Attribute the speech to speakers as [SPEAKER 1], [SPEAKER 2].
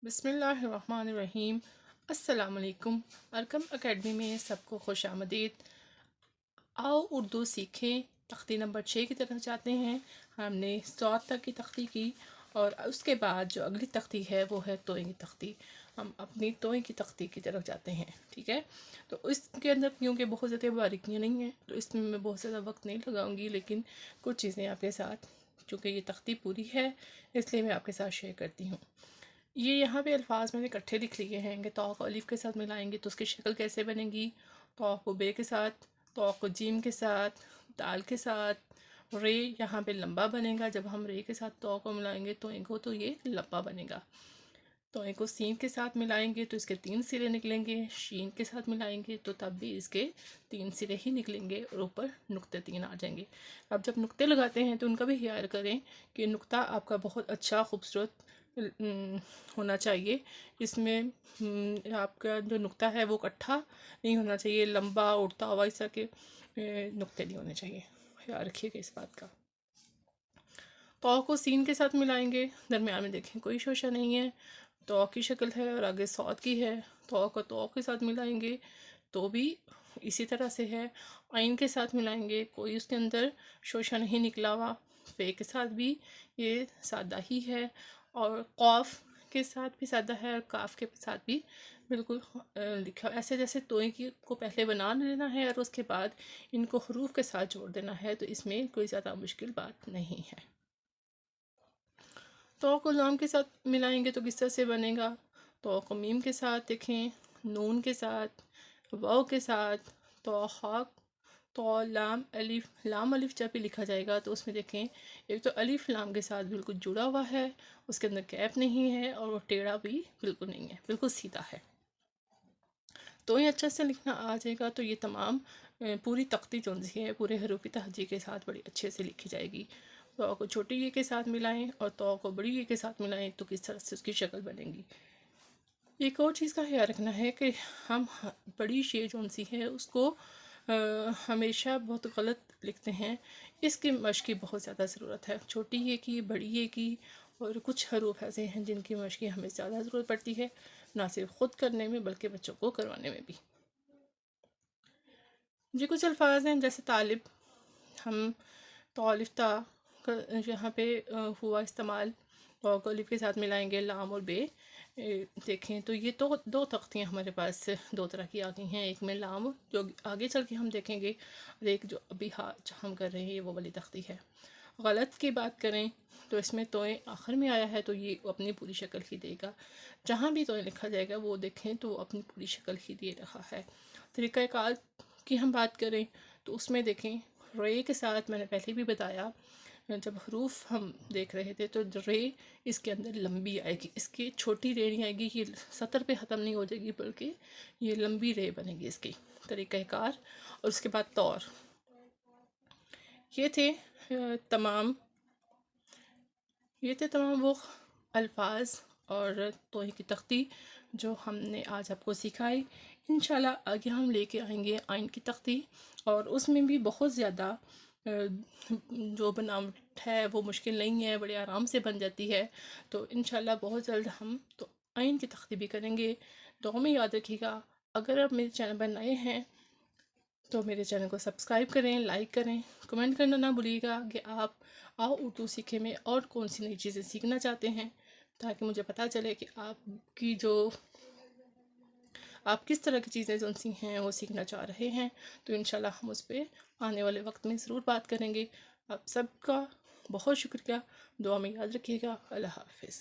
[SPEAKER 1] बिस्मिल्लाहिर्रहमानिर्रहीम। अस्सलाम वालेकुम। अरकम एकेडमी में सबको खुश आमदीद। आओ उर्दू सीखें। तख्ती नंबर 6 की तरफ जाते हैं। हमने सौत तक की तख्ती की और उसके बाद जो अगली तख्ती है वो है तोए की तख्ती। हम अपनी तोए की तख्ती की तरफ जाते हैं। ठीक है, तो इसके अंदर क्योंकि बहुत ज़्यादा बारीकियाँ नहीं हैं तो इसमें मैं बहुत ज़्यादा वक्त नहीं लगाऊंगी, लेकिन कुछ चीज़ें आपके साथ, चूँकि ये तख्ती पूरी है इसलिए मैं आपके साथ शेयर करती हूँ। ये यहाँ पे अल्फाज मैंने इकट्ठे लिख लिए हैं कि तौ को अलिफ के साथ मिलाएंगे तो उसकी शक्ल कैसे बनेगी। तौ को बे के साथ, तौ को जीम के साथ, दाल के साथ रे यहाँ पे लंबा बनेगा। जब हम रे के साथ तौ को मिलाएंगे तो इनको तो ये लंबा बनेगा। तो इनको सीन के साथ मिलाएंगे तो इसके 3 सिरे निकलेंगे। शीन के साथ मिलाएंगे तो तब भी इसके 3 सिरे ही निकलेंगे और ऊपर नुक्ते 3 आ जाएंगे। अब जब नुक्ते लगाते हैं तो उनका भी ख्याल करें कि नुक्ता आपका बहुत अच्छा खूबसूरत होना चाहिए। इसमें आपका जो नुक्ता है वो इकट्ठा नहीं होना चाहिए, लंबा उड़ता हुआ इस तरह के नुक्ते नहीं होने चाहिए। ख्याल रखिएगा इस बात का। तौ को सीन के साथ मिलाएंगे, दरमियान में देखें कोई शोशा नहीं है, तौ की शक्ल है और आगे सौद की है। तौ को तौ के साथ मिलाएंगे तो भी इसी तरह से है। आइन के साथ मिलाएंगे, कोई उसके अंदर शोशा नहीं निकला हुआ। फे के साथ भी ये सादा ही है और कौफ के साथ भी सादा है और काफ के साथ भी बिल्कुल लिखा। ऐसे जैसे तोए की को पहले बना लेना है और उसके बाद इनको हरूफ के साथ जोड़ देना है, तो इसमें कोई ज़्यादा मुश्किल बात नहीं है। तो को लाम के साथ मिलाएंगे तो किस तरह से बनेगा। तो को मीम के साथ देखें, नून के साथ, वाव के साथ, तो हाक, तो लाम अलिफ जब भी लिखा जाएगा तो उसमें देखें एक तो अलिफ लाम के साथ बिल्कुल जुड़ा हुआ है, उसके अंदर गैप नहीं है और वो टेढ़ा भी बिल्कुल नहीं है, बिल्कुल सीधा है। तो ये अच्छे से लिखना आ जाएगा तो ये तमाम पूरी तख्ती जो है पूरे हरूफी तहजी के साथ बड़ी अच्छे से लिखी जाएगी। तो को छोटी ये के साथ मिलाएं और तो को बड़ी ये के साथ मिलाएं तो किस तरह से उसकी शक्ल बनेगी। एक और चीज़ का ख्याल रखना है कि हम बड़ी शे जो सी है उसको हमेशा बहुत गलत लिखते हैं। इसकी मश्क की बहुत ज़्यादा ज़रूरत है, छोटी ये की, बड़ी ये की, और कुछ हरूफ ऐसे हैं जिनकी मश्क की हमें ज़्यादा ज़रूरत पड़ती है, ना सिर्फ ख़ुद करने में बल्कि बच्चों को करवाने में भी। जी कुछ अल्फाज हैं जैसे तालिब, हम तौलिफ्ता यहाँ पे हुआ इस्तेमाल और अलिफ के साथ मिलाएंगे लाम और बे। देखें तो ये तो दो तख्तियाँ हमारे पास दो तरह की आ गई हैं, एक में लाम जो आगे चल के हम देखेंगे और एक जो अभी हम कर रहे हैं ये वो वाली तख्ती है। गलत की बात करें तो इसमें तोए आखिर में आया है तो ये अपनी पूरी शक्ल ही देगा। जहाँ भी तोए लिखा जाएगा वो देखें तो अपनी पूरी शक्ल ही दे रहा है। तरीक़ाकार की हम बात करें तो उसमें देखें रे के साथ मैंने पहले भी बताया, जब हरूफ हम देख रहे थे तो रे इसके अंदर लंबी आएगी, इसकी छोटी रे नहीं आएगी, ये सतर पे ख़त्म नहीं हो जाएगी बल्कि ये लंबी रे बनेगी इसकी। तरीक़ाकार और उसके बाद तौर, ये थे तमाम वो अल्फाज और तोहे की तख्ती जो हमने आज आपको सिखाई। इंशाल्लाह आगे हम लेके आएंगे आइन की तख्ती और उसमें भी बहुत ज़्यादा जो बनावट है वो मुश्किल नहीं है, बड़े आराम से बन जाती है। तो इंशाल्लाह बहुत जल्द हम तो आइन की तख्ती भी करेंगे। दुआ में याद रखिएगा। अगर आप मेरे चैनल पर नए हैं तो मेरे चैनल को सब्सक्राइब करें, लाइक करें, कमेंट करना ना भूलिएगा कि आप आओ उर्दू सीखे में और कौन सी नई चीज़ें सीखना चाहते हैं, ताकि मुझे पता चले कि आप किस तरह की चीज़ें जो सी हैं वो सीखना चाह रहे हैं। तो इंशाल्लाह हम उस पर आने वाले वक्त में ज़रूर बात करेंगे। आप सबका बहुत शुक्रिया। दुआ में याद रखिएगा। अल्लाह हाफ़िज़।